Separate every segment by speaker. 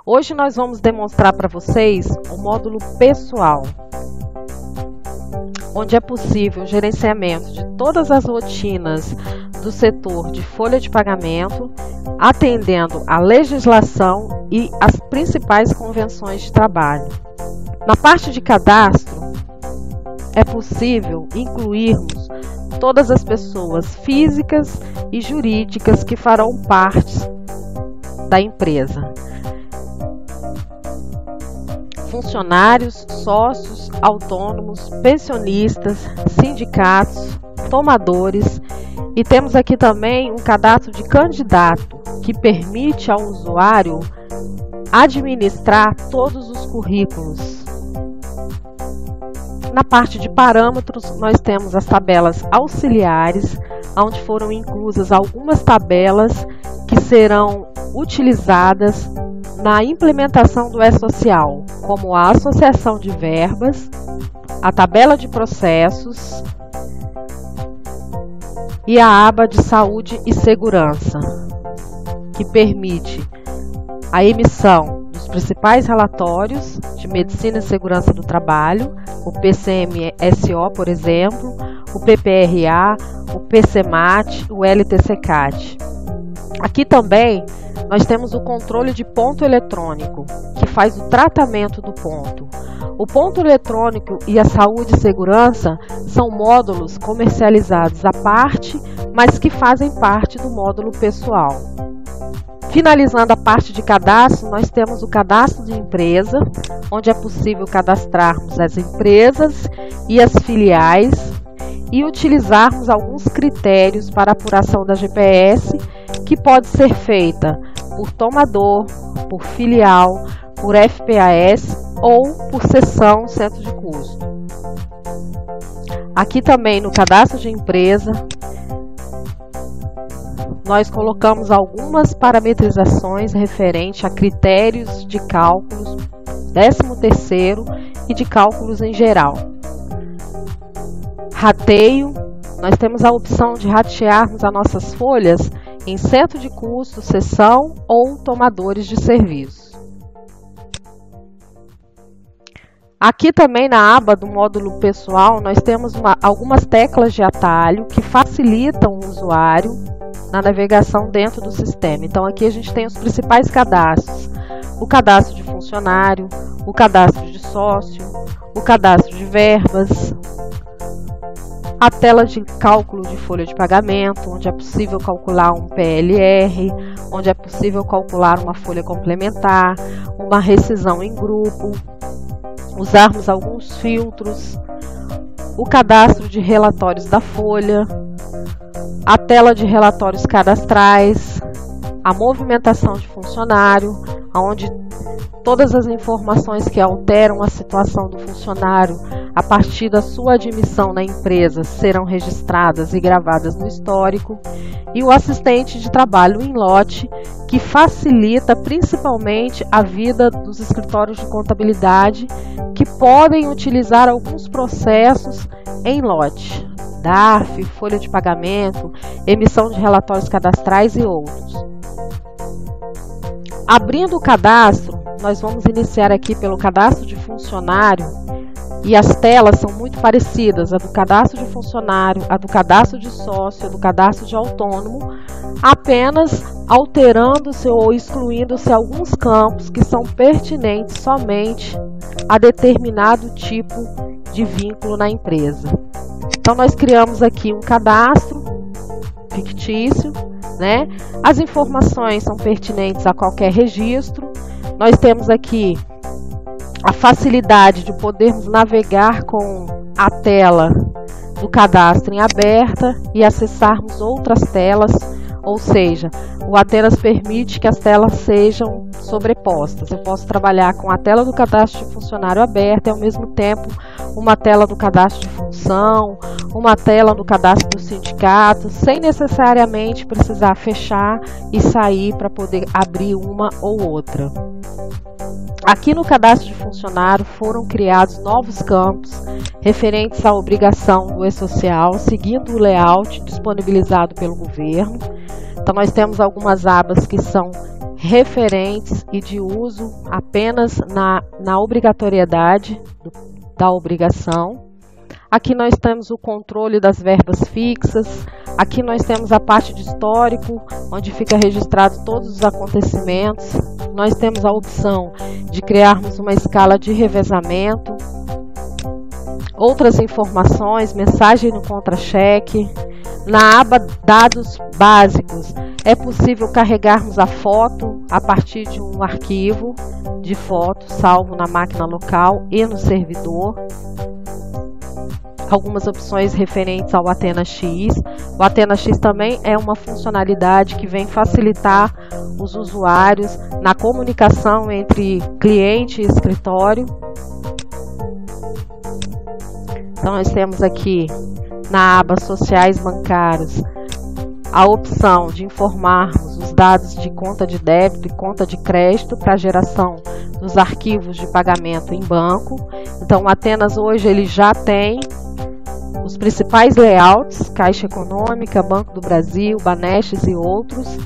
Speaker 1: Hoje nós vamos demonstrar para vocês o módulo pessoal, onde é possível o gerenciamento de todas as rotinas do setor de folha de pagamento, atendendo à legislação e as principais convenções de trabalho. Na parte de cadastro, é possível incluirmos todas as pessoas físicas e jurídicas que farão parte da empresa. Funcionários, sócios, autônomos, pensionistas, sindicatos, tomadores, e temos aqui também um cadastro de candidato que permite ao usuário administrar todos os currículos. Na parte de parâmetros, nós temos as tabelas auxiliares, onde foram inclusas algumas tabelas que serão utilizadas na implementação do E-Social, como a associação de verbas, a tabela de processos e a aba de saúde e segurança, que permite a emissão dos principais relatórios de medicina e segurança do trabalho, o PCMSO, por exemplo, o PPRA, o PCMAT, o LTCCAT. Aqui também nós temos o controle de ponto eletrônico, que faz o tratamento do ponto. O ponto eletrônico e a saúde e segurança são módulos comercializados à parte, mas que fazem parte do módulo pessoal. Finalizando a parte de cadastro, nós temos o cadastro de empresa, onde é possível cadastrarmos as empresas e as filiais e utilizarmos alguns critérios para apuração da GPS, que pode ser feita por tomador, por filial, por FPAS ou por seção centro de custo. Aqui também no cadastro de empresa, nós colocamos algumas parametrizações referente a critérios de cálculos, 13º e de cálculos em geral. Rateio, nós temos a opção de ratearmos as nossas folhas em centro de custo, seção ou tomadores de serviço. Aqui também na aba do módulo pessoal, nós temos algumas teclas de atalho que facilitam o usuário na navegação dentro do sistema. Então aqui a gente tem os principais cadastros: o cadastro de funcionário, o cadastro de sócio, o cadastro de verbas, a tela de cálculo de folha de pagamento, onde é possível calcular um PLR, onde é possível calcular uma folha complementar, uma rescisão em grupo, usarmos alguns filtros, o cadastro de relatórios da folha, a tela de relatórios cadastrais, a movimentação de funcionário, onde todas as informações que alteram a situação do funcionário a partir da sua admissão na empresa serão registradas e gravadas no histórico, e o assistente de trabalho em lote, que facilita principalmente a vida dos escritórios de contabilidade, que podem utilizar alguns processos em lote, DARF, folha de pagamento, emissão de relatórios cadastrais e outros. Abrindo o cadastro, nós vamos iniciar aqui pelo cadastro de funcionário, e as telas são muito parecidas, a do cadastro de funcionário, a do cadastro de sócio, a do cadastro de autônomo, apenas alterando-se ou excluindo-se alguns campos que são pertinentes somente a determinado tipo de vínculo na empresa. Então nós criamos aqui um cadastro fictício, né? As informações são pertinentes a qualquer registro. Nós temos aqui a facilidade de podermos navegar com a tela do cadastro em aberta e acessarmos outras telas, ou seja, o Atenas permite que as telas sejam sobrepostas. Eu posso trabalhar com a tela do cadastro de funcionário aberta e ao mesmo tempo uma tela do cadastro de função, uma tela do cadastro do sindicato, sem necessariamente precisar fechar e sair para poder abrir uma ou outra. Aqui no cadastro de funcionário foram criados novos campos referentes à obrigação do E-Social, seguindo o layout disponibilizado pelo governo. Então nós temos algumas abas que são referentes e de uso apenas na obrigatoriedade da obrigação. Aqui nós temos o controle das verbas fixas. Aqui nós temos a parte de histórico, onde fica registrado todos os acontecimentos. Nós temos a opção de criarmos uma escala de revezamento. Outras informações, mensagem no contra-cheque. Na aba Dados Básicos, é possível carregarmos a foto a partir de um arquivo de foto salvo na máquina local e no servidor. Algumas opções referentes ao Athena X. O Athena X também é uma funcionalidade que vem facilitar os usuários na comunicação entre cliente e escritório. Então nós temos aqui na aba Sociais Bancários a opção de informarmos os dados de conta de débito e conta de crédito para a geração dos arquivos de pagamento em banco. Então o Athenas hoje ele já tem os principais layouts, Caixa Econômica, Banco do Brasil, Banestes e outros,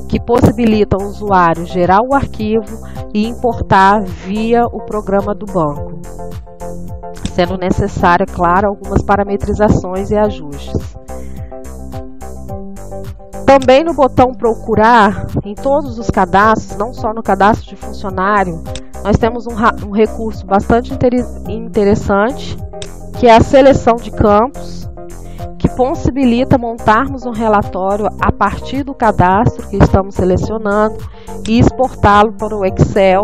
Speaker 1: que possibilitam o usuário gerar o arquivo e importar via o programa do banco, sendo necessário, é claro, algumas parametrizações e ajustes. Também no botão procurar, em todos os cadastros, não só no cadastro de funcionário, nós temos um recurso bastante interessante, que é a seleção de campos, que possibilita montarmos um relatório a partir do cadastro que estamos selecionando e exportá-lo para o Excel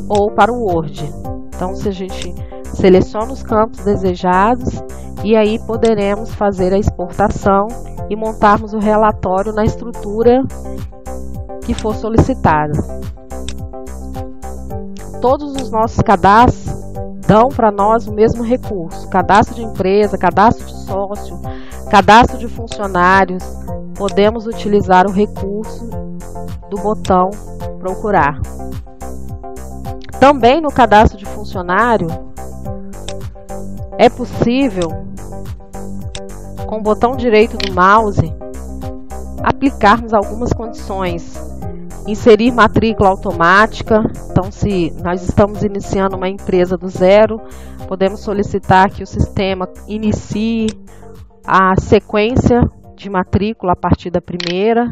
Speaker 1: ou para o Word. Então, se a gente seleciona os campos desejados e aí poderemos fazer a exportação e montarmos o relatório na estrutura que for solicitada. Todos os nossos cadastros dão para nós o mesmo recurso: cadastro de empresa, cadastro de sócio, cadastro de funcionários. Podemos utilizar o recurso do botão procurar. Também no cadastro de funcionário é possível, com o botão direito do mouse, aplicarmos algumas condições. Inserir matrícula automática. Então, se nós estamos iniciando uma empresa do zero, podemos solicitar que o sistema inicie a sequência de matrícula a partir da primeira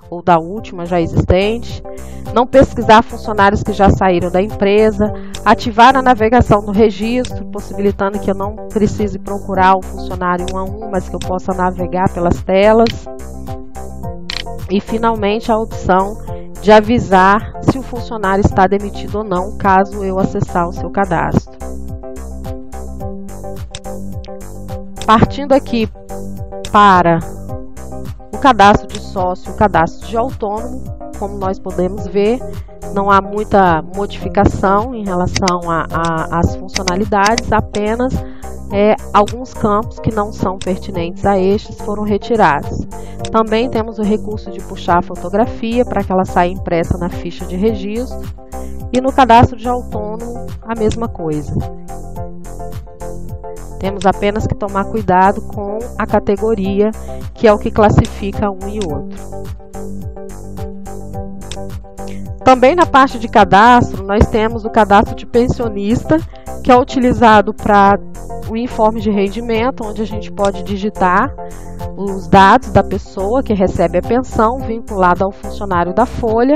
Speaker 1: ou da última já existente. Não pesquisar funcionários que já saíram da empresa. Ativar a navegação do registro, possibilitando que eu não precise procurar o funcionário um a um, mas que eu possa navegar pelas telas. E, finalmente, a opção de avisar se o funcionário está demitido ou não, caso eu acessar o seu cadastro. Partindo aqui para o cadastro de sócio, o cadastro de autônomo, como nós podemos ver, não há muita modificação em relação às funcionalidades, apenas alguns campos que não são pertinentes a estes foram retirados. Também temos o recurso de puxar a fotografia para que ela saia impressa na ficha de registro, e no cadastro de autônomo a mesma coisa. Temos apenas que tomar cuidado com a categoria, que é o que classifica um e outro. Também na parte de cadastro, nós temos o cadastro de pensionista, que é utilizado para o informe de rendimento, onde a gente pode digitar os dados da pessoa que recebe a pensão vinculada ao funcionário da folha,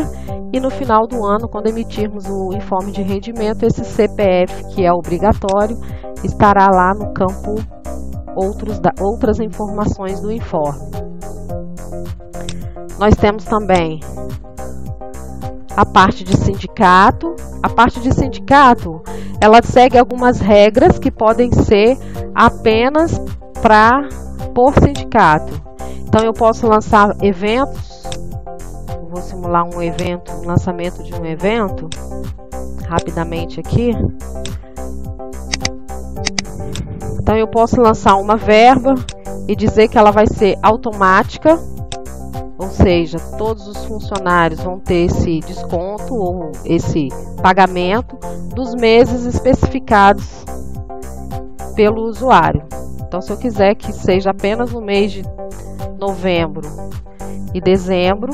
Speaker 1: e no final do ano, quando emitirmos o informe de rendimento, esse CPF, que é obrigatório, estará lá no campo outras informações do informe. Nós temos também a parte de sindicato. A parte de sindicato, ela segue algumas regras que podem ser apenas por sindicato. Então, eu posso lançar eventos. Vou simular um evento, um lançamento de um evento, rapidamente aqui. Então, eu posso lançar uma verba e dizer que ela vai ser automática, ou seja, todos os funcionários vão ter esse desconto ou esse pagamento dos meses especificados pelo usuário. Então, se eu quiser que seja apenas no mês de novembro e dezembro,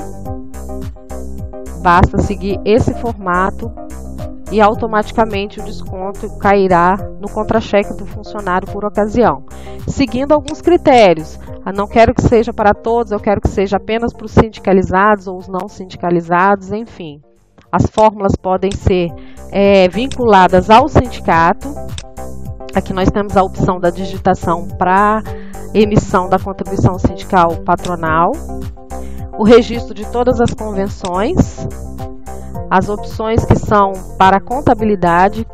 Speaker 1: basta seguir esse formato e automaticamente o desconto cairá no contra-cheque do funcionário por ocasião, seguindo alguns critérios. Não quero que seja para todos, eu quero que seja apenas para os sindicalizados ou os não sindicalizados, enfim. As fórmulas podem ser vinculadas ao sindicato. Aqui nós temos a opção da digitação para emissão da contribuição sindical patronal, o registro de todas as convenções, as opções que são para a contabilidade.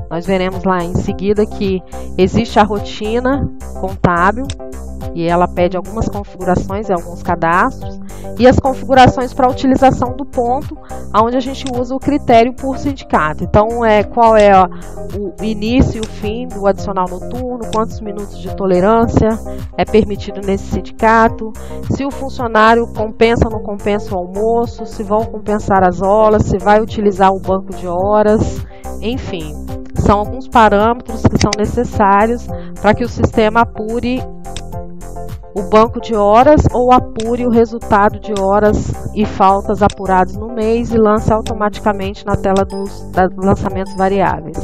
Speaker 1: Nós veremos lá em seguida que existe a rotina contábil e ela pede algumas configurações e alguns cadastros, e as configurações para a utilização do ponto, onde a gente usa o critério por sindicato. Então, qual é o início e o fim do adicional noturno, quantos minutos de tolerância é permitido nesse sindicato, se o funcionário compensa ou não compensa o almoço, se vão compensar as horas, se vai utilizar o banco de horas, enfim. São alguns parâmetros que são necessários para que o sistema apure o banco de horas ou apure o resultado de horas e faltas apurados no mês e lance automaticamente na tela dos lançamentos variáveis.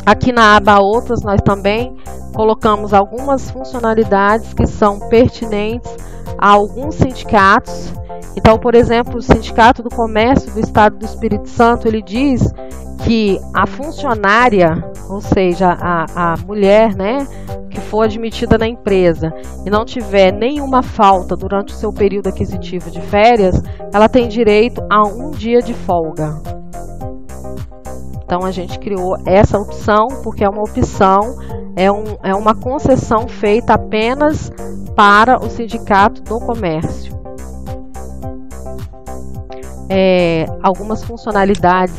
Speaker 1: Aqui na aba Outras, nós também colocamos algumas funcionalidades que são pertinentes a alguns sindicatos. Então, por exemplo, o Sindicato do Comércio do Estado do Espírito Santo, ele diz que a funcionária, ou seja, a mulher, né, que for admitida na empresa e não tiver nenhuma falta durante o seu período aquisitivo de férias, ela tem direito a 1 dia de folga. Então a gente criou essa opção porque é uma opção, é uma concessão feita apenas para o Sindicato do Comércio. Algumas funcionalidades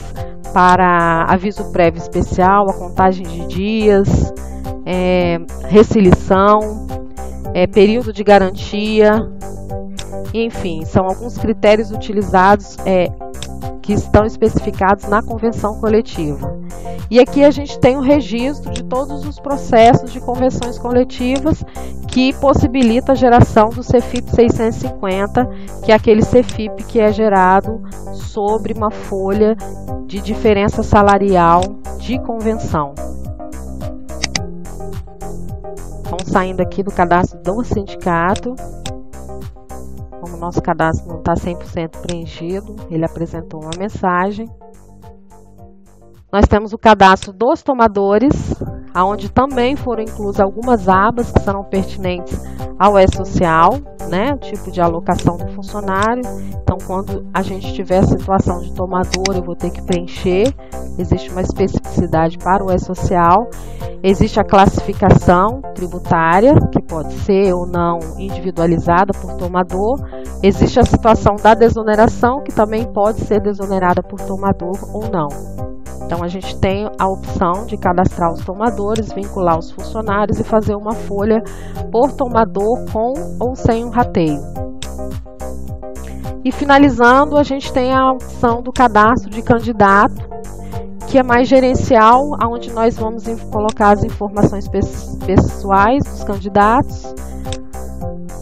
Speaker 1: para aviso prévio especial, a contagem de dias, resilição, período de garantia, enfim, são alguns critérios utilizados que estão especificados na convenção coletiva. E aqui a gente tem o registro de todos os processos de convenções coletivas que possibilita a geração do CFIP 650, que é aquele CFIP que é gerado sobre uma folha de diferença salarial de convenção. Vamos saindo aqui do cadastro do sindicato. Como o nosso cadastro não está 100% preenchido, ele apresentou uma mensagem. Nós temos o cadastro dos tomadores, onde também foram inclusas algumas abas que serão pertinentes ao E-Social, né, o tipo de alocação do funcionário. Então, quando a gente tiver a situação de tomador, eu vou ter que preencher. Existe uma especificidade para o E-Social. Existe a classificação tributária, que pode ser ou não individualizada por tomador. Existe a situação da desoneração, que também pode ser desonerada por tomador ou não. Então, a gente tem a opção de cadastrar os tomadores, vincular os funcionários e fazer uma folha por tomador com ou sem um rateio. E finalizando, a gente tem a opção do cadastro de candidato, que é mais gerencial, onde nós vamos colocar as informações pessoais dos candidatos,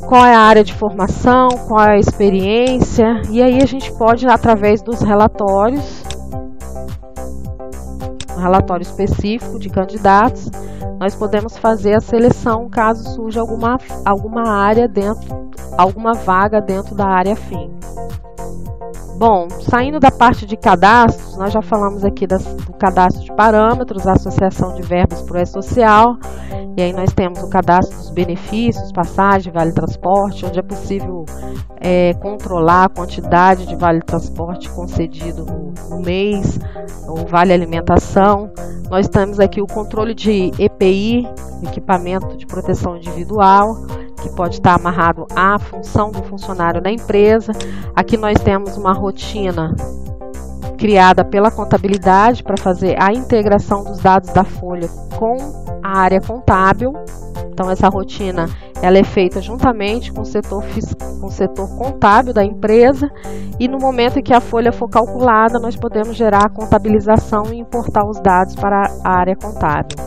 Speaker 1: qual é a área de formação, qual é a experiência, e aí a gente pode, através dos relatórios, um relatório específico de candidatos, nós podemos fazer a seleção caso surja alguma área alguma vaga dentro da área afim. Bom, saindo da parte de cadastros, nós já falamos aqui do cadastro de parâmetros, a associação de verbos para o E-Social, e aí nós temos o cadastro dos benefícios, passagem, vale transporte, onde é possível controlar a quantidade de vale transporte concedido no mês, o vale alimentação. Nós temos aqui o controle de EPI, equipamento de proteção individual, que pode estar amarrado à função do funcionário na empresa. Aqui nós temos uma rotina criada pela contabilidade para fazer a integração dos dados da folha com a área contábil. Então essa rotina ela é feita juntamente com o setor contábil da empresa, e no momento em que a folha for calculada, nós podemos gerar a contabilização e importar os dados para a área contábil.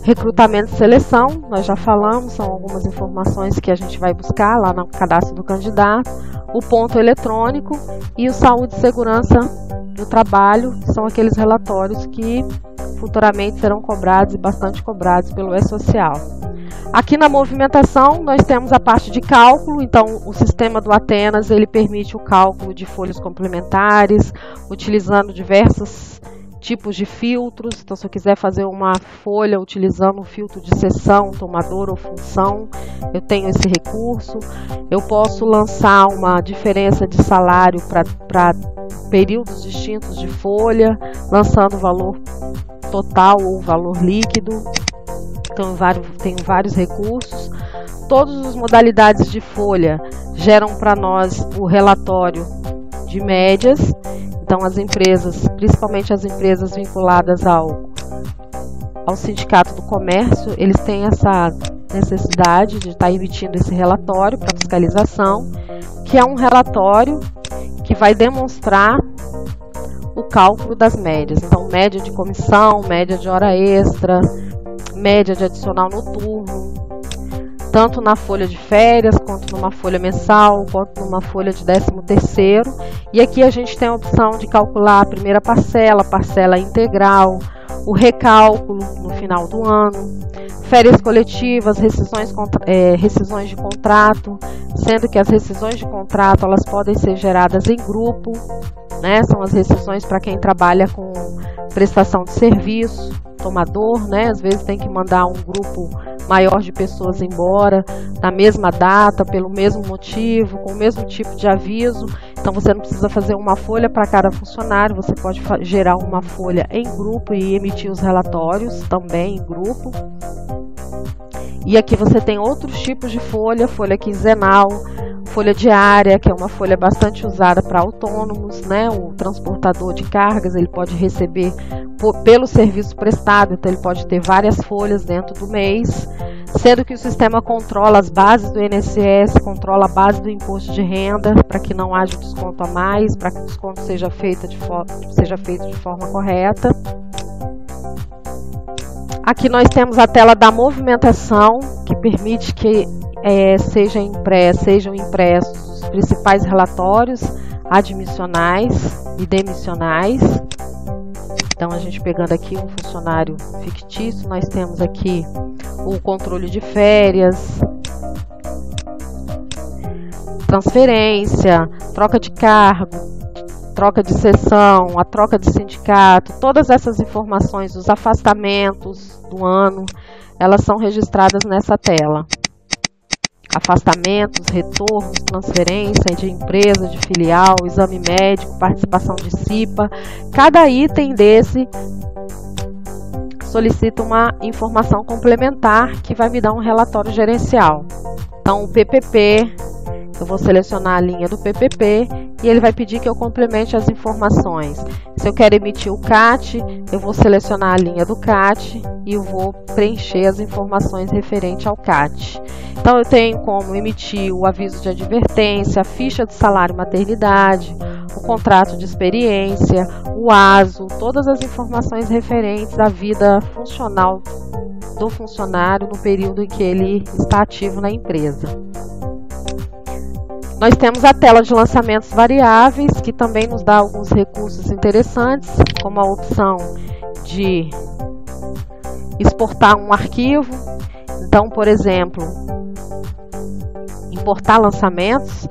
Speaker 1: Recrutamento e seleção, nós já falamos, são algumas informações que a gente vai buscar lá no cadastro do candidato. O ponto eletrônico e o saúde e segurança do trabalho, que são aqueles relatórios que futuramente serão cobrados e bastante cobrados pelo E-Social. Aqui na movimentação nós temos a parte de cálculo, então o sistema do Atenas ele permite o cálculo de folhas complementares, utilizando diversos tipos de filtros. Então se eu quiser fazer uma folha utilizando um filtro de seção, tomador ou função, eu tenho esse recurso. Eu posso lançar uma diferença de salário para períodos distintos de folha, lançando o valor total ou valor líquido. Então tenho vários recursos. Todas as modalidades de folha geram para nós o relatório de médias. Então as empresas, principalmente as empresas vinculadas ao Sindicato do Comércio, eles têm essa necessidade de estar emitindo esse relatório para fiscalização, que é um relatório que vai demonstrar o cálculo das médias. Então média de comissão, média de hora extra, média de adicional noturno, tanto na folha de férias, quanto numa folha mensal, quanto numa folha de 13º. E aqui a gente tem a opção de calcular a primeira parcela, parcela integral, o recálculo no final do ano, férias coletivas, rescisões de contrato, sendo que as rescisões de contrato elas podem ser geradas em grupo, né? São as rescisões para quem trabalha com prestação de serviço, tomador, né? Às vezes tem que mandar um grupo maior de pessoas embora na mesma data, pelo mesmo motivo, com o mesmo tipo de aviso. Então você não precisa fazer uma folha para cada funcionário, você pode gerar uma folha em grupo e emitir os relatórios também em grupo. E aqui você tem outros tipos de folha, folha quinzenal, folha diária, que é uma folha bastante usada para autônomos, né? O transportador de cargas, ele pode receber pelo serviço prestado, então ele pode ter várias folhas dentro do mês, sendo que o sistema controla as bases do INSS, controla a base do imposto de renda, para que não haja desconto a mais, para que o desconto seja feito de forma correta. Aqui nós temos a tela da movimentação, que permite que sejam impressos os principais relatórios admissionais e demissionais. Então, a gente pegando aqui um funcionário fictício, nós temos aqui o controle de férias, transferência, troca de cargo, troca de seção, a troca de sindicato, todas essas informações, os afastamentos do ano, elas são registradas nessa tela. Afastamentos, retornos, transferência de empresa, de filial, exame médico, participação de CIPA. Cada item desse solicita uma informação complementar que vai me dar um relatório gerencial. Então, o PPP, eu vou selecionar a linha do PPP e ele vai pedir que eu complemente as informações. Se eu quero emitir o CAT, eu vou selecionar a linha do CAT e eu vou preencher as informações referentes ao CAT. Então, eu tenho como emitir o aviso de advertência, a ficha de salário maternidade, o contrato de experiência, o ASO, todas as informações referentes à vida funcional do funcionário no período em que ele está ativo na empresa. Nós temos a tela de lançamentos variáveis, que também nos dá alguns recursos interessantes, como a opção de exportar um arquivo. Então, por exemplo, importar lançamentos,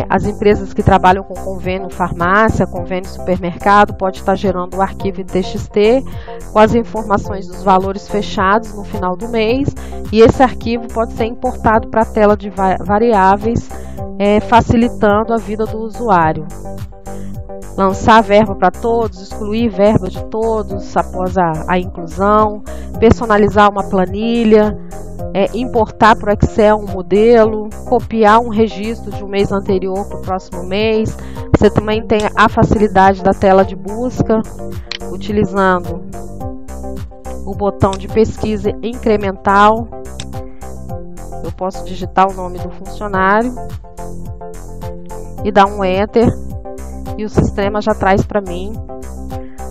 Speaker 1: as empresas que trabalham com convênio farmácia, convênio supermercado, pode estar gerando o arquivo em TXT com as informações dos valores fechados no final do mês, e esse arquivo pode ser importado para a tela de variáveis, facilitando a vida do usuário. Lançar verba para todos, excluir verba de todos após a inclusão, personalizar uma planilha, importar para o Excel um modelo, copiar um registro de um mês anterior para o próximo mês. Você também tem a facilidade da tela de busca, utilizando o botão de pesquisa incremental. Eu posso digitar o nome do funcionário e dar um Enter, e o sistema já traz para mim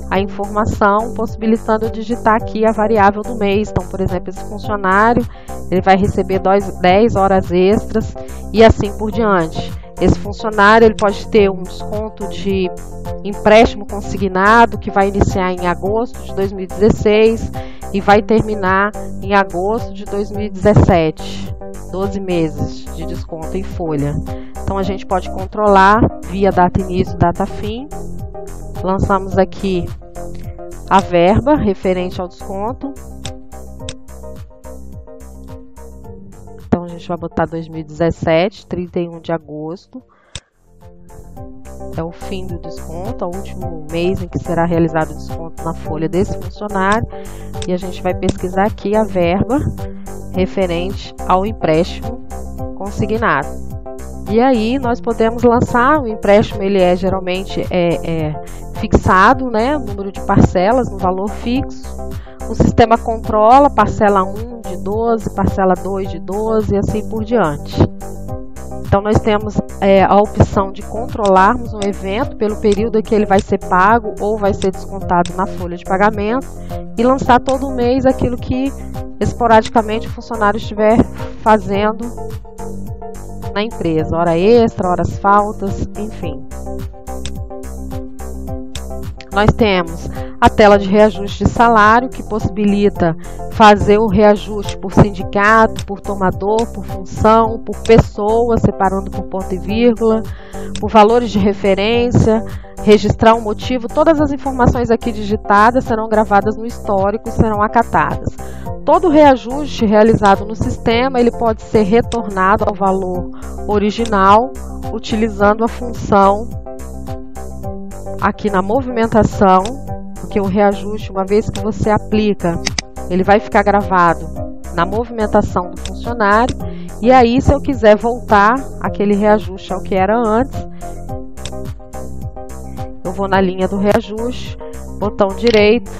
Speaker 1: a informação, possibilitando eu digitar aqui a variável do mês. Então, por exemplo, esse funcionário ele vai receber 10 horas extras e assim por diante. Esse funcionário ele pode ter um desconto de empréstimo consignado que vai iniciar em agosto de 2016 e vai terminar em agosto de 2017. 12 meses de desconto em folha. Então a gente pode controlar via data início, data fim. Lançamos aqui a verba referente ao desconto. Então a gente vai botar 2017, 31 de agosto. É o fim do desconto, é o último mês em que será realizado o desconto na folha desse funcionário. E a gente vai pesquisar aqui a verba referente ao empréstimo consignado. E aí nós podemos lançar o empréstimo, ele é geralmente fixado, né, número de parcelas no valor fixo. O sistema controla parcela 1 de 12, parcela 2 de 12 e assim por diante. Então nós temos a opção de controlarmos um evento pelo período em que ele vai ser pago ou vai ser descontado na folha de pagamento e lançar todo mês aquilo que esporadicamente o funcionário estiver fazendo na empresa, hora extra, horas faltas, enfim. Nós temos a tela de reajuste de salário, que possibilita fazer o reajuste por sindicato, por tomador, por função, por pessoa, separando por ponto e vírgula, por valores de referência, registrar um motivo. Todas as informações aqui digitadas serão gravadas no histórico e serão acatadas. Todo reajuste realizado no sistema, ele pode ser retornado ao valor original, utilizando a função aqui na movimentação, porque o reajuste, uma vez que você aplica, ele vai ficar gravado na movimentação do funcionário. E aí, se eu quiser voltar aquele reajuste ao que era antes, eu vou na linha do reajuste, botão direito,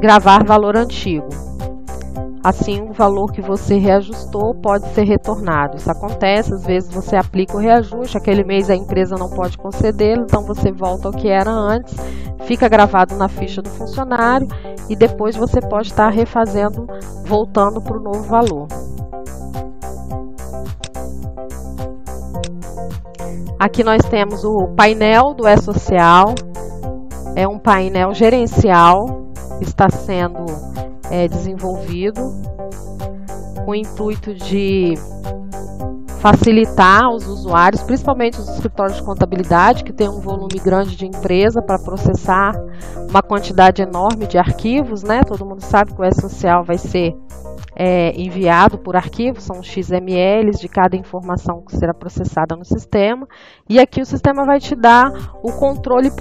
Speaker 1: gravar valor antigo. Assim, o valor que você reajustou pode ser retornado. Isso acontece, às vezes você aplica o reajuste, aquele mês a empresa não pode concedê-lo, então você volta ao que era antes, fica gravado na ficha do funcionário e depois você pode estar refazendo, voltando para o novo valor. Aqui nós temos o painel do E-Social, é um painel gerencial, está sendo desenvolvido com o intuito de facilitar os usuários, principalmente os escritórios de contabilidade, que tem um volume grande de empresa para processar uma quantidade enorme de arquivos, né? Todo mundo sabe que o E-Social vai ser enviado por arquivo, são XMLs de cada informação que será processada no sistema, e aqui o sistema vai te dar o controle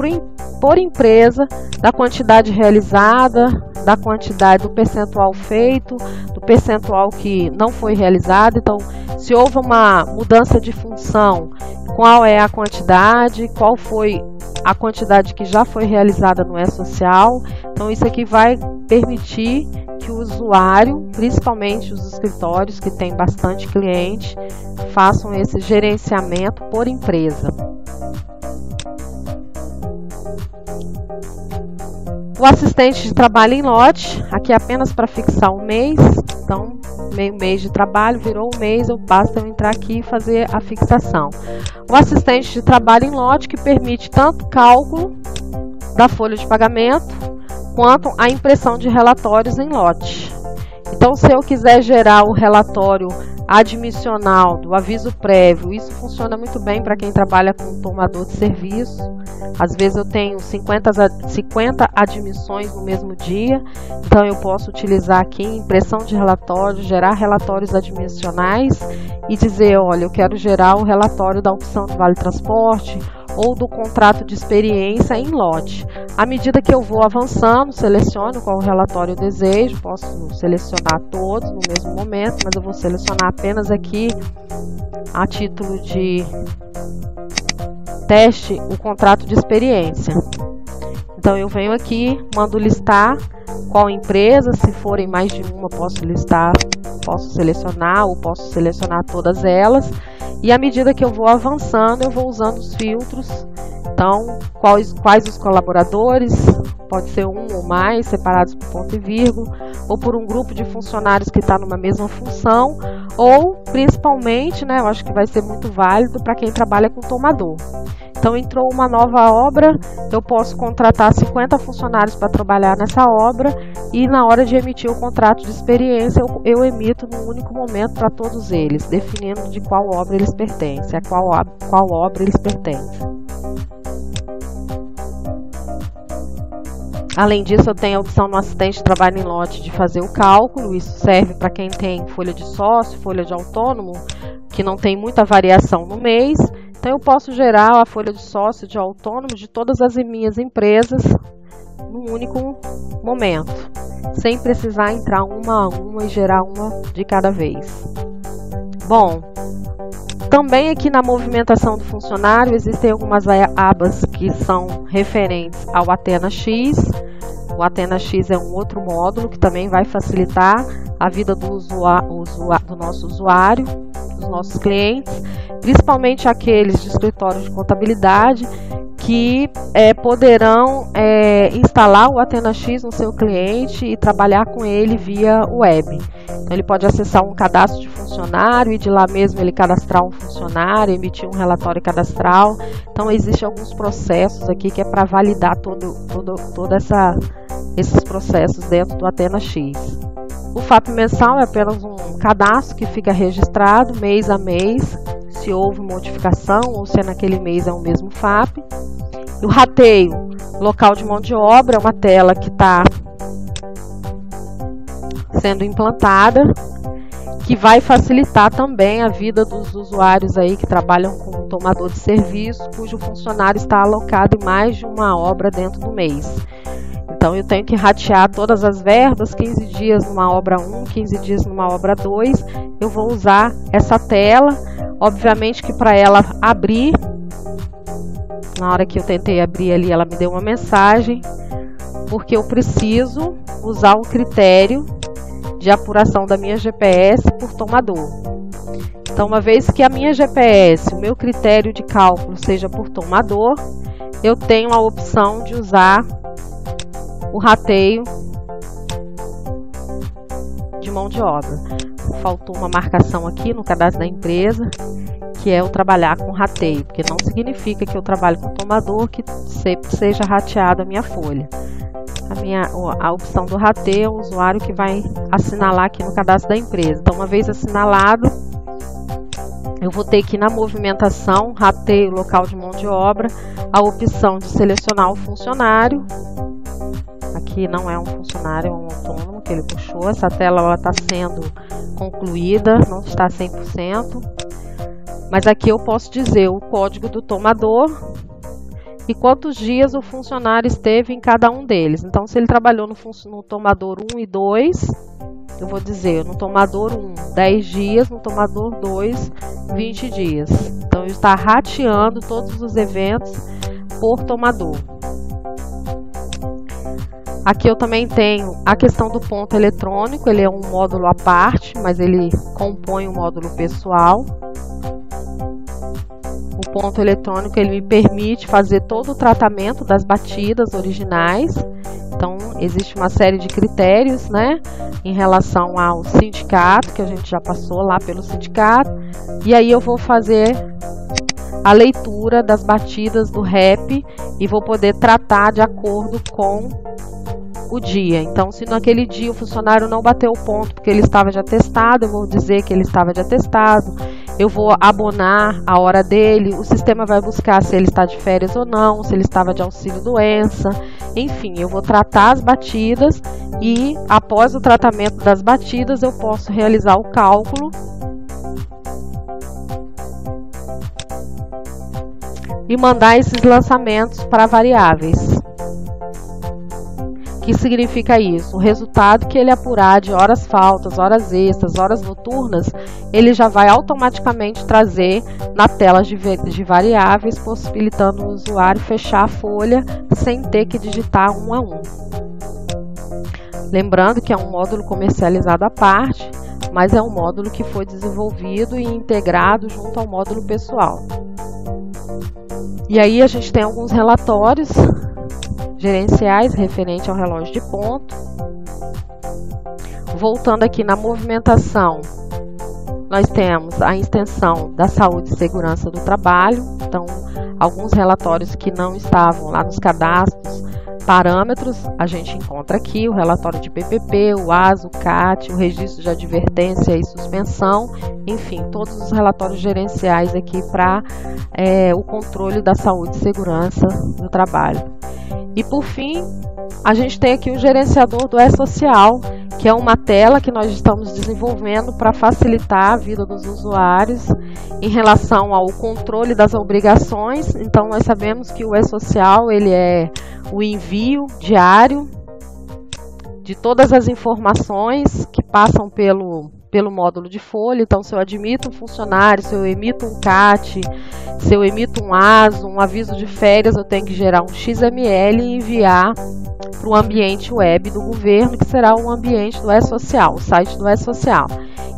Speaker 1: por empresa da quantidade realizada, da quantidade do percentual feito, do percentual que não foi realizado. Então, se houve uma mudança de função, qual é a quantidade, qual foi a quantidade que já foi realizada no E-Social. Então, isso aqui vai permitir que o usuário, principalmente os escritórios que têm bastante cliente, façam esse gerenciamento por empresa. O assistente de trabalho em lote, aqui é apenas para fixar o mês. Então, meio mês de trabalho, virou um mês, basta eu entrar aqui e fazer a fixação. O assistente de trabalho em lote, que permite tanto cálculo da folha de pagamento, quanto a impressão de relatórios em lote. Então, se eu quiser gerar o relatório admissional do aviso prévio, isso funciona muito bem para quem trabalha com tomador de serviço. Às vezes eu tenho 50 admissões no mesmo dia, então eu posso utilizar aqui impressão de relatórios, gerar relatórios admissionais e dizer, olha, eu quero gerar o relatório da opção do Vale Transporte ou do contrato de experiência em lote. À medida que eu vou avançando, seleciono qual relatório eu desejo, posso selecionar todos no mesmo momento, mas eu vou selecionar apenas aqui, a título de teste, o contrato de experiência. Então eu venho aqui, mando listar qual empresa, se forem mais de uma posso listar, posso selecionar ou posso selecionar todas elas. E à medida que eu vou avançando, eu vou usando os filtros. Então, quais os colaboradores, pode ser um ou mais, separados por ponto e vírgula, ou por um grupo de funcionários que está numa mesma função, ou principalmente, né, eu acho que vai ser muito válido para quem trabalha com tomador. Então, entrou uma nova obra, eu posso contratar 50 funcionários para trabalhar nessa obra e na hora de emitir o contrato de experiência, eu emito num único momento para todos eles, definindo de qual obra eles pertencem, a qual obra eles pertencem. Além disso, eu tenho a opção no assistente de trabalho em lote de fazer o cálculo. Isso serve para quem tem folha de sócio, folha de autônomo, que não tem muita variação no mês. Então, eu posso gerar a folha de sócio de autônomo de todas as minhas empresas num único momento, sem precisar entrar uma a uma e gerar uma de cada vez. Bom, também aqui na movimentação do funcionário existem algumas abas que são referentes ao Athena X. O Athena X é um outro módulo que também vai facilitar a vida do nosso usuário, dos nossos clientes, principalmente aqueles de escritório de contabilidade que poderão instalar o Athena X no seu cliente e trabalhar com ele via web. Então, ele pode acessar um cadastro de funcionário e de lá mesmo ele cadastrar um funcionário, emitir um relatório cadastral. Então, existem alguns processos aqui que é para validar esses processos dentro do Athena X. O FAP mensal é apenas um cadastro que fica registrado mês a mês, se houve modificação ou se naquele mês é o mesmo FAP. O rateio local de mão de obra é uma tela que está sendo implantada, que vai facilitar também a vida dos usuários aí que trabalham com um tomador de serviço, cujo funcionário está alocado em mais de uma obra dentro do mês. Então, eu tenho que ratear todas as verbas, 15 dias numa obra 1, 15 dias numa obra 2. Eu vou usar essa tela. Obviamente que para ela abrir, na hora que eu tentei abrir ali, ela me deu uma mensagem, porque eu preciso usar o critério de apuração da minha GPS por tomador. Então, uma vez que a minha GPS, o meu critério de cálculo seja por tomador, eu tenho a opção de usar o rateio de mão de obra. Faltou uma marcação aqui no cadastro da empresa, que é eu trabalhar com rateio, porque não significa que eu trabalho com tomador que sempre seja rateada a minha folha. A opção do rateio é o usuário que vai assinalar aqui no cadastro da empresa. Então, uma vez assinalado, eu vou ter aqui na movimentação, rateio local de mão de obra, a opção de selecionar o funcionário. Aqui não é um funcionário, é um autônomo que ele puxou. Essa tela está sendo concluída, não está 100%. Mas aqui eu posso dizer o código do tomador e quantos dias o funcionário esteve em cada um deles. Então, se ele trabalhou no tomador 1 e 2, eu vou dizer no tomador 1, 10 dias, no tomador 2, 20 dias. Então, eu estou rateando todos os eventos por tomador. Aqui eu também tenho a questão do ponto eletrônico, ele é um módulo à parte, mas ele compõe o módulo pessoal. O ponto eletrônico ele me permite fazer todo o tratamento das batidas originais. Então, existe uma série de critérios, né, em relação ao sindicato, que a gente já passou lá pelo sindicato. E aí eu vou fazer a leitura das batidas do REP e vou poder tratar de acordo com o dia. Então, se naquele dia o funcionário não bateu o ponto porque ele estava de atestado, eu vou dizer que ele estava de atestado. Eu vou abonar a hora dele, o sistema vai buscar se ele está de férias ou não, se ele estava de auxílio-doença, enfim, eu vou tratar as batidas e após o tratamento das batidas eu posso realizar o cálculo e mandar esses lançamentos para variáveis, que significa isso? O resultado que ele apurar de horas faltas, horas extras, horas noturnas, ele já vai automaticamente trazer na tela de variáveis, possibilitando o usuário fechar a folha sem ter que digitar um a um. Lembrando que é um módulo comercializado à parte, mas é um módulo que foi desenvolvido e integrado junto ao módulo pessoal. E aí a gente tem alguns relatórios gerenciais referente ao relógio de ponto. Voltando aqui na movimentação, nós temos a extensão da saúde e segurança do trabalho. Então, alguns relatórios que não estavam lá nos cadastros, parâmetros, a gente encontra aqui o relatório de PPP, o AS, o CAT, o registro de advertência e suspensão, enfim, todos os relatórios gerenciais aqui para o controle da saúde e segurança do trabalho. E por fim, a gente tem aqui o gerenciador do E-Social, que é uma tela que nós estamos desenvolvendo para facilitar a vida dos usuários em relação ao controle das obrigações. Então, nós sabemos que o E-Social ele é o envio diário de todas as informações que passam pelo módulo de folha. Então, se eu admito um funcionário, se eu emito um CAT, se eu emito um ASO, um aviso de férias, eu tenho que gerar um XML e enviar para o ambiente web do governo, que será o ambiente do E-Social, o site do E-Social.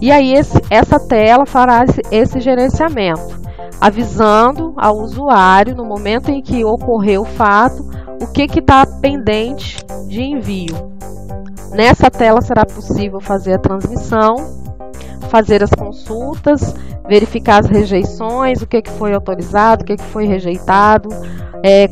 Speaker 1: E aí essa tela fará esse gerenciamento, avisando ao usuário, no momento em que ocorreu o fato, o que está pendente de envio. Nessa tela será possível fazer a transmissão, fazer as consultas, verificar as rejeições, o que foi autorizado, o que foi rejeitado,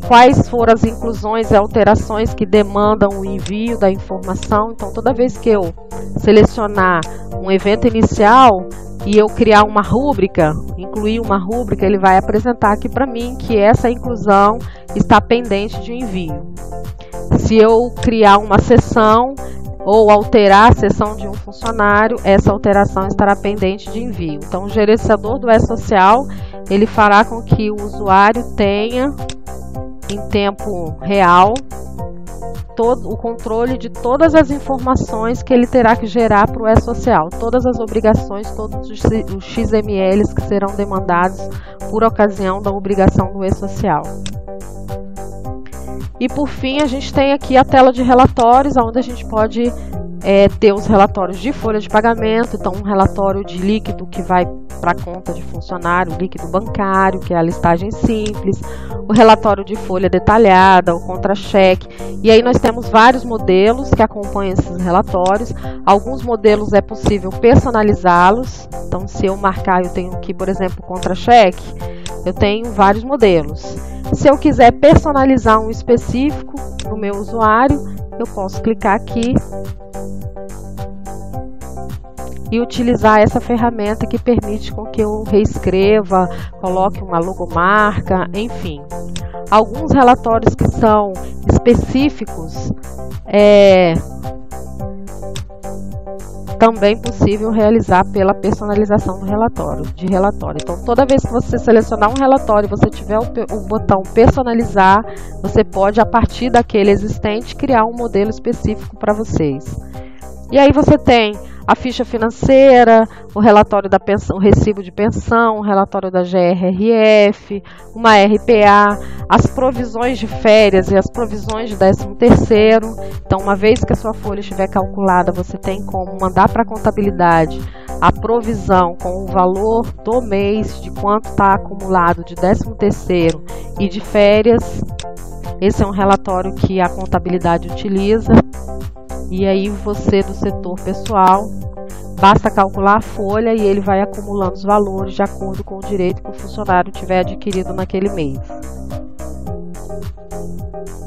Speaker 1: quais foram as inclusões e alterações que demandam o envio da informação. Então, toda vez que eu selecionar um evento inicial e eu criar uma rúbrica, incluir uma rúbrica, ele vai apresentar aqui para mim que essa inclusão está pendente de envio. Se eu criar uma seção ou alterar a seção de um funcionário, essa alteração estará pendente de envio. Então, o gerenciador do E-Social, ele fará com que o usuário tenha, em tempo real, todo o controle de todas as informações que ele terá que gerar para o E-Social, todas as obrigações, todos os XMLs que serão demandados por ocasião da obrigação do E-Social. E por fim, a gente tem aqui a tela de relatórios, onde a gente pode ter os relatórios de folha de pagamento. Então, um relatório de líquido que vai para a conta de funcionário, líquido bancário, que é a listagem simples, o relatório de folha detalhada, o contra-cheque. E aí nós temos vários modelos que acompanham esses relatórios. Alguns modelos é possível personalizá-los. Então, se eu marcar, eu tenho aqui, por exemplo, contra-cheque, eu tenho vários modelos. Se eu quiser personalizar um específico no meu usuário, eu posso clicar aqui e utilizar essa ferramenta que permite com que eu reescreva, coloque uma logomarca, enfim. Alguns relatórios que são específicos também possível realizar pela personalização do relatório. Então, toda vez que você selecionar um relatório e você tiver o botão personalizar, você pode, a partir daquele existente, criar um modelo específico para vocês. E aí você tem a ficha financeira, o relatório da pensão, o recibo de pensão, o relatório da GRRF, uma RPA, as provisões de férias e as provisões de 13º. Então, uma vez que a sua folha estiver calculada, você tem como mandar para a contabilidade a provisão com o valor do mês, de quanto está acumulado de 13º e de férias. Esse é um relatório que a contabilidade utiliza. E aí você do setor pessoal, basta calcular a folha e ele vai acumulando os valores de acordo com o direito que o funcionário tiver adquirido naquele mês.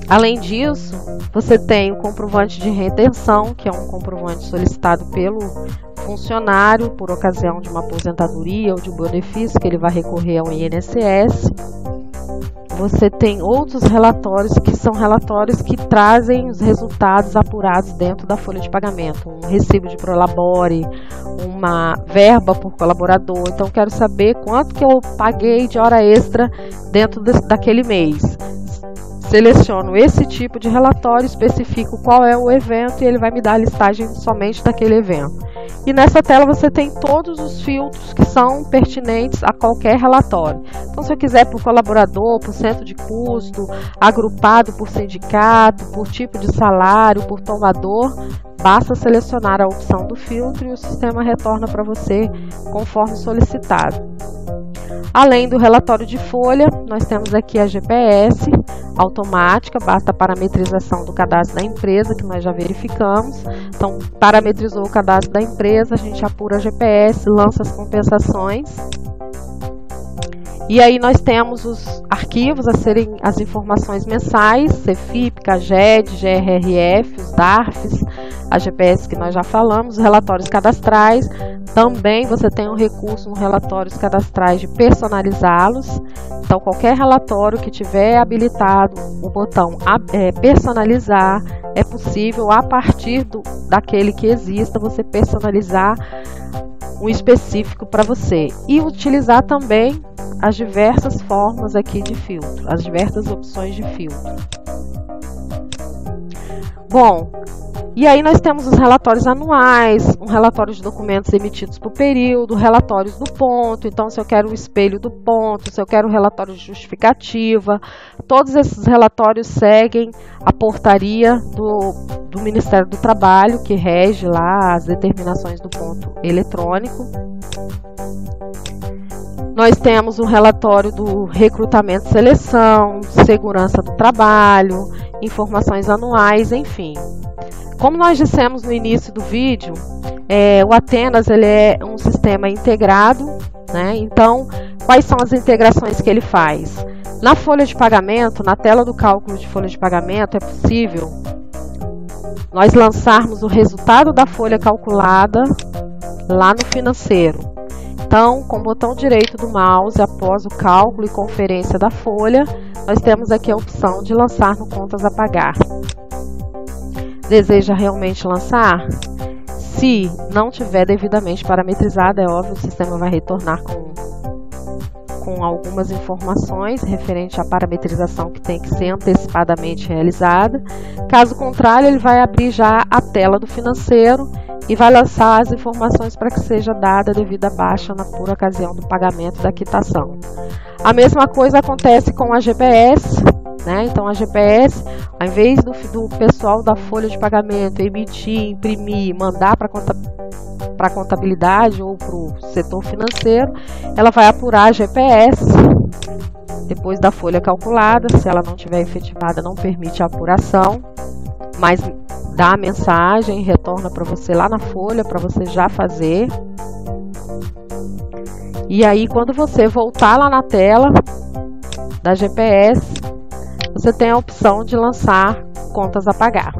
Speaker 1: Além disso, você tem o comprovante de retenção, que é um comprovante solicitado pelo funcionário por ocasião de uma aposentadoria ou de um benefício que ele vai recorrer ao INSS. Você tem outros relatórios que são relatórios que trazem os resultados apurados dentro da folha de pagamento. Um recibo de prolabore, uma verba por colaborador. Então, eu quero saber quanto que eu paguei de hora extra dentro daquele mês. seleciono esse tipo de relatório, especifico qual é o evento e ele vai me dar a listagem somente daquele evento. E nessa tela você tem todos os filtros que são pertinentes a qualquer relatório. Então, se eu quiser por colaborador, por centro de custo, agrupado por sindicato, por tipo de salário, por tomador, basta selecionar a opção do filtro e o sistema retorna para você conforme solicitado. Além do relatório de folha, nós temos aqui a GPS automática, basta a parametrização do cadastro da empresa, que nós já verificamos. Então, parametrizou o cadastro da empresa, a gente apura a GPS, lança as compensações. E aí nós temos os arquivos a serem as informações mensais, CFIP, CAGED, GRRF, os DARFs, a GPS que nós já falamos, os relatórios cadastrais. Também você tem um recurso no relatórios cadastrais de personalizá-los. Então, qualquer relatório que tiver habilitado o botão personalizar, é possível, a partir daquele que exista, você personalizar um específico para você. E utilizar também as diversas formas aqui de filtro, as diversas opções de filtro. Bom, e aí nós temos os relatórios anuais, um relatório de documentos emitidos por período, relatórios do ponto. Então, se eu quero o espelho do ponto, se eu quero o relatório de justificativa, todos esses relatórios seguem a portaria do Ministério do Trabalho, que rege lá as determinações do ponto eletrônico. Nós temos o relatório do recrutamento e seleção, segurança do trabalho, informações anuais, enfim. Como nós dissemos no início do vídeo, o Atenas ele é um sistema integrado, né? Então, quais são as integrações que ele faz? Na folha de pagamento, na tela do cálculo de folha de pagamento, é possível nós lançarmos o resultado da folha calculada lá no financeiro. Então, com o botão direito do mouse, após o cálculo e conferência da folha, nós temos aqui a opção de lançar no contas a pagar. Deseja realmente lançar? Se não tiver devidamente parametrizado, é óbvio, o sistema vai retornar com algumas informações referente à parametrização que tem que ser antecipadamente realizada. Caso contrário, ele vai abrir já a tela do financeiro e vai lançar as informações para que seja dada a devida baixa por ocasião do pagamento da quitação. A mesma coisa acontece com a GPS, né? Então, a GPS, ao invés do pessoal da folha de pagamento emitir, imprimir, mandar para a contabilidade ou para o setor financeiro, ela vai apurar a GPS depois da folha calculada. Se ela não tiver efetivada, não permite a apuração, mas dá a mensagem e retorna para você lá na folha para você já fazer. E aí, quando você voltar lá na tela da GPS, você tem a opção de lançar contas a pagar.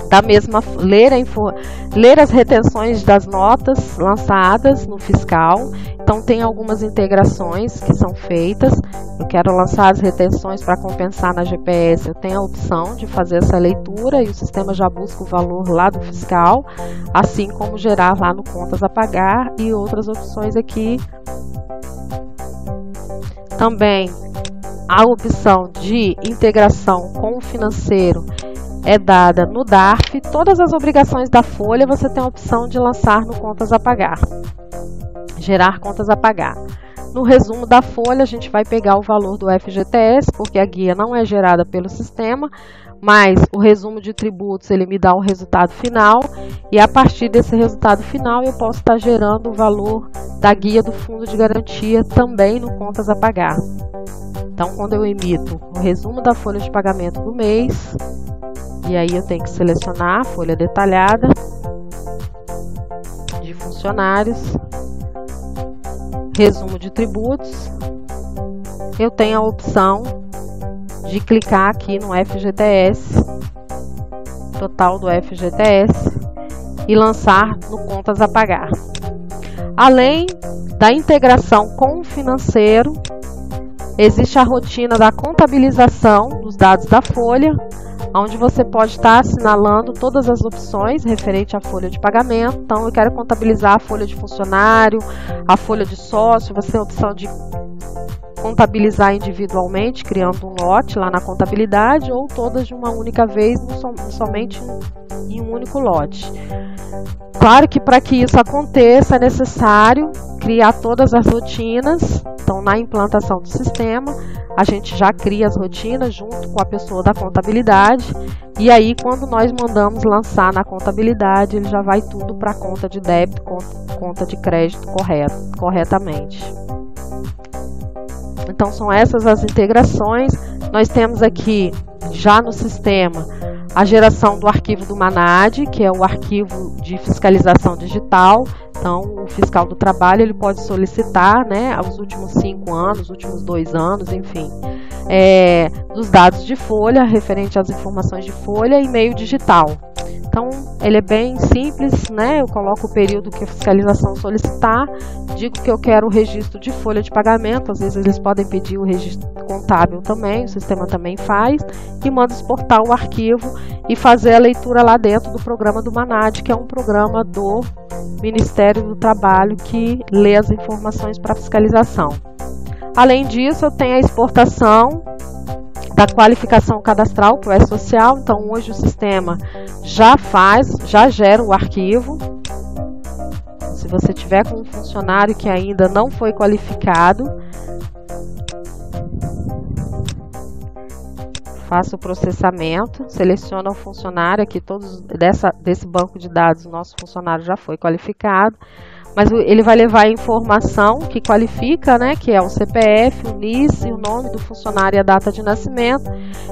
Speaker 1: Da mesma, ler as retenções das notas lançadas no fiscal. Então, tem algumas integrações que são feitas. Eu quero lançar as retenções para compensar na GPS. Eu tenho a opção de fazer essa leitura e o sistema já busca o valor lá do fiscal, assim como gerar lá no contas a pagar e outras opções aqui. Também a opção de integração com o financeiro é dada no DARF. Todas as obrigações da folha você tem a opção de lançar no contas a pagar, gerar contas a pagar. No resumo da folha, a gente vai pegar o valor do FGTS, porque a guia não é gerada pelo sistema, mas o resumo de tributos ele me dá o resultado final, e a partir desse resultado final eu posso estar gerando o valor da guia do fundo de garantia também no contas a pagar. Então, quando eu emito o resumo da folha de pagamento do mês, e aí eu tenho que selecionar a folha detalhada de funcionários, resumo de tributos, eu tenho a opção de clicar aqui no FGTS, total do FGTS, e lançar no contas a pagar. Além da integração com o financeiro, existe a rotina da contabilização dos dados da folha, onde você pode estar assinalando todas as opções referente à folha de pagamento. Então, eu quero contabilizar a folha de funcionário, a folha de sócio, você tem a opção de contabilizar individualmente, criando um lote lá na contabilidade, ou todas de uma única vez, somente em um único lote. Claro que para que isso aconteça é necessário criar todas as rotinas. Então, na implantação do sistema, a gente já cria as rotinas junto com a pessoa da contabilidade, e aí quando nós mandamos lançar na contabilidade, ele já vai tudo para a conta de débito, conta de crédito corretamente. Então, são essas as integrações. Nós temos aqui, já no sistema, a geração do arquivo do MANAD, que é o arquivo de fiscalização digital. Então, o fiscal do trabalho ele pode solicitar, né, os últimos 5 anos, os últimos 2 anos, enfim, dos dados de folha, referente às informações de folha e meio digital. Então, ele é bem simples, né? Eu coloco o período que a fiscalização solicitar, digo que eu quero o registro de folha de pagamento, às vezes eles podem pedir o registro contábil também, o sistema também faz, e mando exportar o arquivo e fazer a leitura lá dentro do programa do MANAD, que é um programa do Ministério do Trabalho que lê as informações para fiscalização. Além disso, eu tenho a exportação da qualificação cadastral, que é social. Então, hoje o sistema já gera o arquivo. Se você tiver com um funcionário que ainda não foi qualificado, faça o processamento, seleciona o funcionário, aqui todos desse banco de dados, o nosso funcionário já foi qualificado, mas ele vai levar a informação que qualifica, né, que é o CPF, o NIS, o nome do funcionário e a data de nascimento,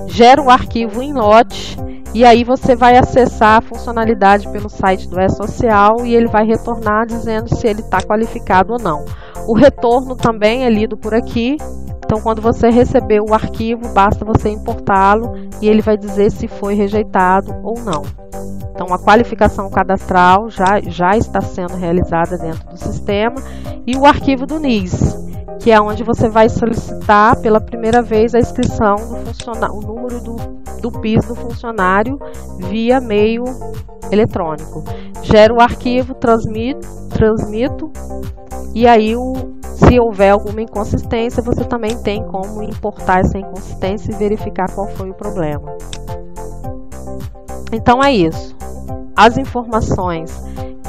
Speaker 1: gera um arquivo em lote, e aí você vai acessar a funcionalidade pelo site do E-Social e ele vai retornar dizendo se ele está qualificado ou não. O retorno também é lido por aqui. Então, quando você receber o arquivo, basta você importá-lo e ele vai dizer se foi rejeitado ou não. Então, a qualificação cadastral já está sendo realizada dentro do sistema. E o arquivo do NIS, que é onde você vai solicitar pela primeira vez a inscrição do funcionário, o número do PIS do funcionário via meio eletrônico. Gero o arquivo, transmito e aí se houver alguma inconsistência, você também tem como importar essa inconsistência e verificar qual foi o problema. Então é isso. As informações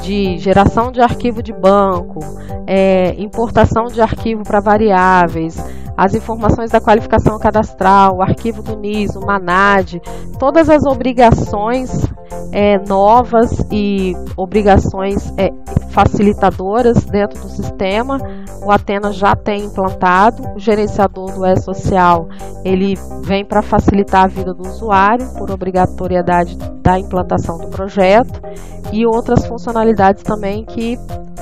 Speaker 1: de geração de arquivo de banco, importação de arquivo para variáveis, as informações da qualificação cadastral, o arquivo do NIS, o MANAD, todas as obrigações novas e obrigações facilitadoras dentro do sistema, o Athena já tem implantado. O gerenciador do E-Social, ele vem para facilitar a vida do usuário, por obrigatoriedade da implantação do projeto, e outras funcionalidades também que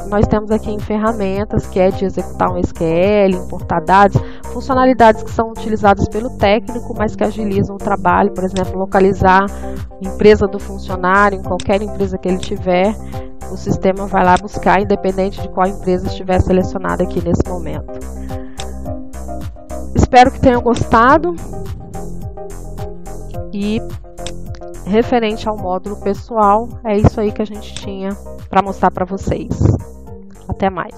Speaker 1: nós temos aqui em ferramentas, que é de executar um SQL, importar dados, funcionalidades que são utilizadas pelo técnico, mas que agilizam o trabalho, por exemplo, localizar a empresa do funcionário, em qualquer empresa que ele tiver, o sistema vai lá buscar, independente de qual empresa estiver selecionada aqui nesse momento. Espero que tenham gostado e referente ao módulo pessoal, é isso aí que a gente tinha para mostrar para vocês. Até mais!